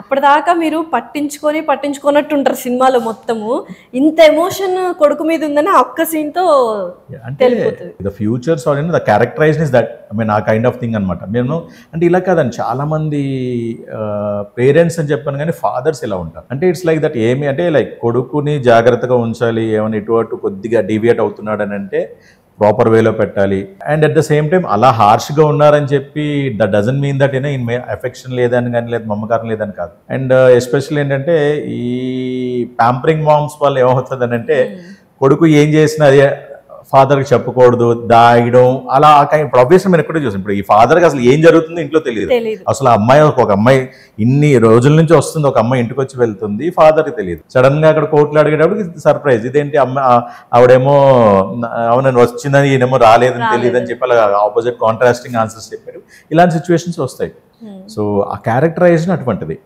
అప్పటిదాకా మీరు పట్టించుకున్నట్టు ఉంటారు సినిమాలో మొత్తము. ఇంత ఎమోషన్ కొడుకు మీద ఉందని ఆ ఒక్క సీన్ తో తెలిపోతుంది. The future sorry the characterization is that I mean ఆ కైండ్ ఆఫ్ థింగ్ అనమాట. నేను అంటే ఇలా కాదండి, చాలా మంది పేరెంట్స్ అని చెప్పాను కానీ ఫాదర్స్ ఇలా ఉంటారు. అంటే ఇట్స్ లైక్ దట్ ఏమి అంటే లైక్ కొడుకుని జాగ్రత్తగా ఉంచాలి, ఏమైనా ఇటు అటు కొద్దిగా డీవియేట్ అవుతున్నాడు అని అంటే ప్రాపర్ వేలో పెట్టాలి. And at the same time అలా హార్ష్గా ఉన్నారని చెప్పి that doesn't mean that in affection లేదని కానీ లేదు మమకారం లేదని కాదు. అండ్ ఎస్పెషల్లీ ఏంటంటే ఈ ప్యాంపరింగ్ మామ్స్ వల్ల ఏమవుతుంది అని అంటే కొడుకు ఏం చేసినా అదే ఫాదర్కి చెప్పకూడదు, దాయడం అలా ఇప్పుడు ఆబ్వియస్లీ మీరు ఎక్కడో చూసాం. ఇప్పుడు ఈ ఫాదర్కి అసలు ఏం జరుగుతుందో ఇంట్లో తెలియదు. అసలు ఒక అమ్మాయి ఇన్ని రోజుల నుంచి వస్తుంది, ఒక అమ్మాయి ఇంటికి వచ్చి వెళ్తుంది, ఫాదర్కి తెలియదు. సడన్ గా అక్కడ కోర్టులో అడిగేటప్పుడు సర్ప్రైజ్, ఇదేంటి ఆవిడేమో అవునని వచ్చిందని ఈయనేమో రాలేదని తెలియదు అని చెప్పి అలా ఆపోజిట్ కాంట్రాస్టింగ్ ఆన్సర్స్ చెప్పారు. ఇలాంటి సిచ్యువేషన్స్ వస్తాయి. సో ఆ క్యారెక్టరైజేషన్ అటువంటిది.